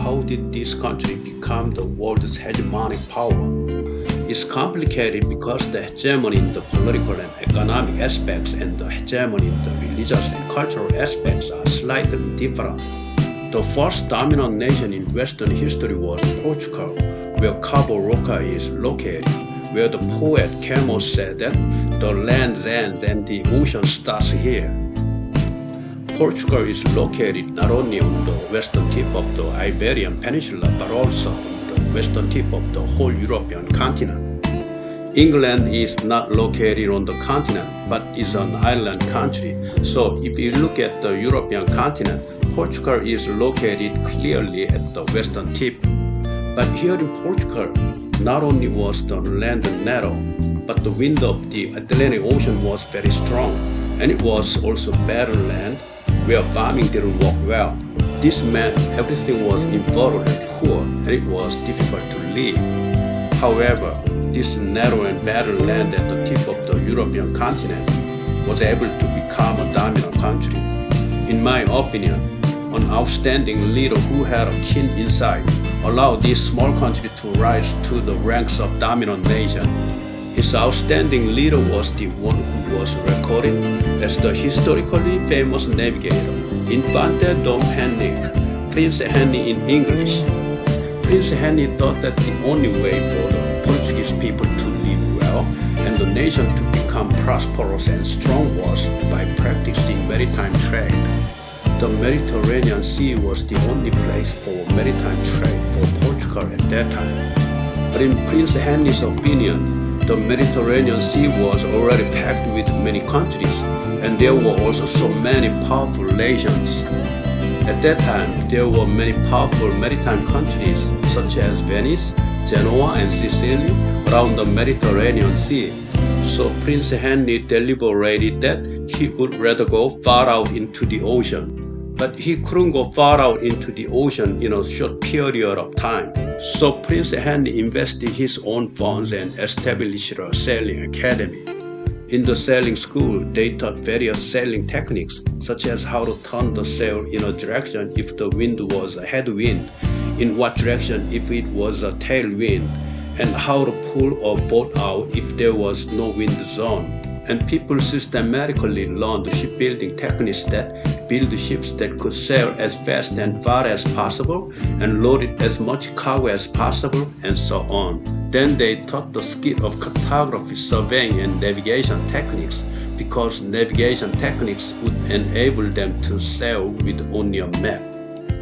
how did this country become the world's hegemonic power? It's complicated because the hegemony in the political and economic aspects and the hegemony in the religious and cultural aspects are slightly different. The first dominant nation in Western history was Portugal, where Cabo Roca is located, where the poet Camoes said that the land ends and the ocean starts here. Portugal is located not only on the western tip of the Iberian Peninsula but also on the western tip of the whole European continent. England is not located on the continent but is an island country. So if you look at the European continent, Portugal is located clearly at the western tip. But here in Portugal, not only was the land narrow, but the wind of the Atlantic Ocean was very strong, and it was also better land where farming didn't work well. This meant everything was infertile and poor, and it was difficult to live. However, this narrow and barren land at the tip of the European continent was able to become a dominant country. In my opinion, an outstanding leader who had a keen insight allowed this small country to rise to the ranks of dominant nation. His outstanding leader was the one who was recorded as the historically famous navigator, Infante Dom Henrique, Prince Henry in English. Prince Henry thought that the only way for the Portuguese people to live well and the nation to become prosperous and strong was by practicing maritime trade. The Mediterranean Sea was the only place for maritime trade for Portugal at that time. But in Prince Henry's opinion, the Mediterranean Sea was already packed with many countries, and there were also so many powerful nations. At that time, there were many powerful maritime countries such as Venice, Genoa, and Sicily around the Mediterranean Sea. So Prince Henry deliberated that he would rather go far out into the ocean. But he couldn't go far out into the ocean in a short period of time. So Prince Henry invested his own funds and established a sailing academy. In the sailing school, they taught various sailing techniques, such as how to turn the sail in a direction if the wind was a headwind, in what direction if it was a tailwind, and how to pull a boat out if there was no wind zone. And people systematically learned shipbuilding techniques that build ships that could sail as fast and far as possible and load as much cargo as possible, and so on. Then they taught the skill of cartography, surveying, and navigation techniques, because navigation techniques would enable them to sail with only a map.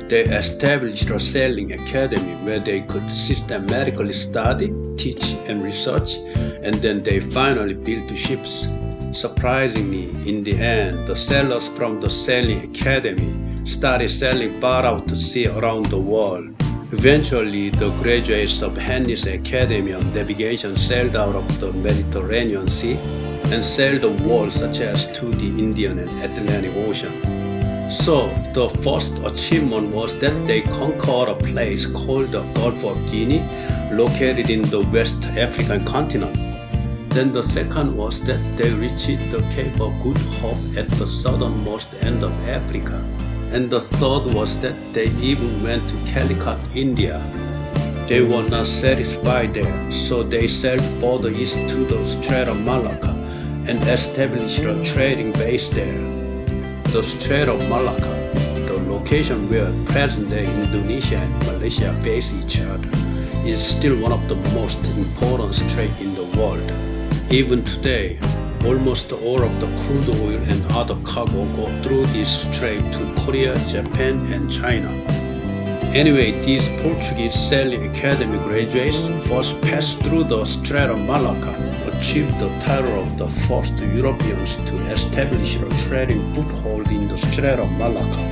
They established a sailing academy where they could systematically study, teach, and research, and then they finally built ships. Surprisingly, in the end, the sailors from the sailing academy started sailing far out to sea around the world. Eventually, the graduates of Henry's Academy of Navigation sailed out of the Mediterranean Sea and sailed the world such as to the Indian and Atlantic Ocean. So, the first achievement was that they conquered a place called the Gulf of Guinea, located in the West African continent. Then the second was that they reached the Cape of Good Hope at the southernmost end of Africa. And the third was that they even went to Calicut, India. They were not satisfied there, so they sailed further east to the Strait of Malacca and established a trading base there. The Strait of Malacca, the location where present-day Indonesia and Malaysia face each other, is still one of the most important straits in the world. Even today, almost all of the crude oil and other cargo go through this strait to Korea, Japan, and China. Anyway, these Portuguese Sailing Academy graduates first passed through the Strait of Malacca, achieved the title of the first Europeans to establish a trading foothold in the Strait of Malacca.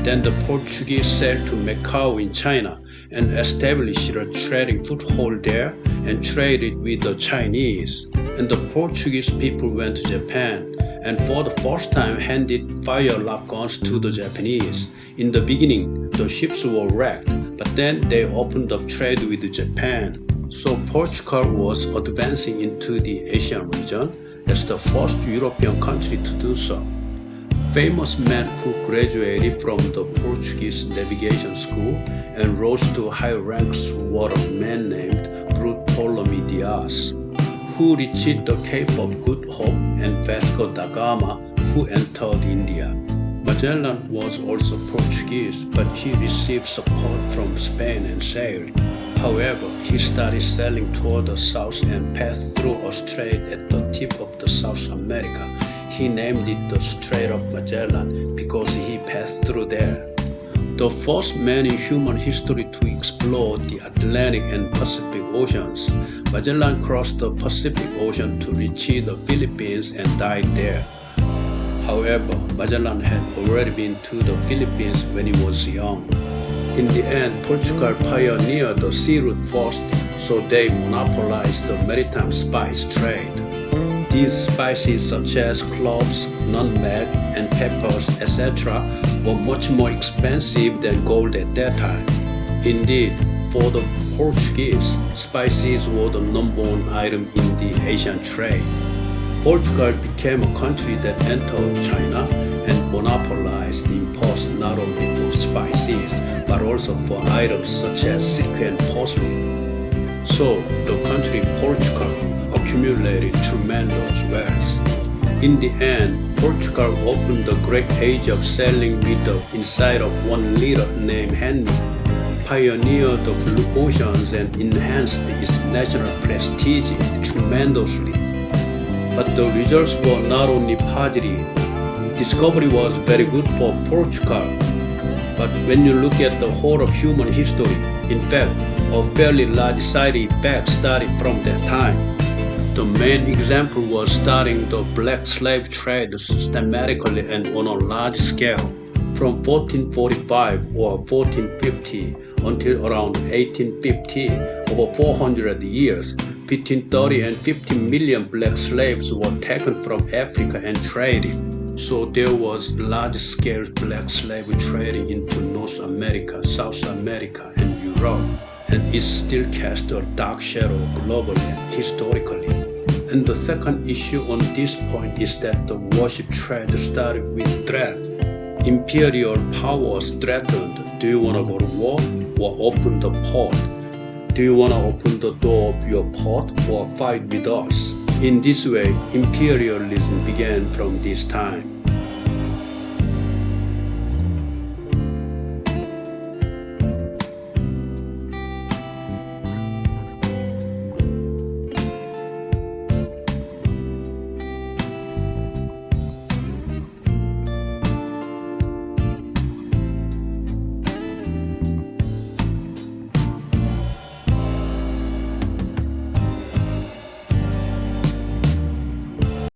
Then the Portuguese sailed to Macau in China and established a trading foothold there and traded with the Chinese. And the Portuguese people went to Japan and for the first time handed fire-lock guns to the Japanese. In the beginning, the ships were wrecked, but then they opened up trade with Japan. So Portugal was advancing into the Asian region as the first European country to do so. famous men who graduated from the Portuguese navigation school and rose to high ranks were a man named Bartolomé Dias, who reached the Cape of Good Hope, and Vasco da Gama, who entered India. Magellan was also Portuguese, but he received support from Spain and sailed. However, he started sailing toward the south and passed through a strait at the tip of the South America. He named it the Strait of Magellan because he passed through there. The first man in human history to explore the Atlantic and Pacific Oceans, Magellan crossed the Pacific Ocean to reach the Philippines and died there. However, Magellan had already been to the Philippines when he was young. In the end, Portugal pioneered the sea route first, so they monopolized the maritime spice trade. These spices such as cloves, nutmeg, and peppers, etc., were much more expensive than gold at that time. Indeed, for the Portuguese, spices were the number one item in the Asian trade. Portugal became a country that entered China and monopolized the imports not only for spices but also for items such as silk and porcelain. So the country Portugal accumulated tremendous wealth. In the end, Portugal opened the great age of sailing with the inside of one leader named Henry, pioneered the blue oceans and enhanced its national prestige tremendously. But the results were not only positive. Discovery was very good for Portugal. But when you look at the whole of human history, in fact, a fairly large side effect started from that time. The main example was starting the black slave trade systematically and on a large scale. From 1445 or 1450 until around 1850, over 400 years, between 30 and 50 million black slaves were taken from Africa and traded. So there was large-scale black slave trading into North America, South America, and Europe, and it still casts a dark shadow globally and historically. And the second issue on this point is that the warship trade started with threat. Imperial powers threatened, do you want to go to war or open the port? Do you want to open the door of your port or fight with us? In this way, imperialism began from this time.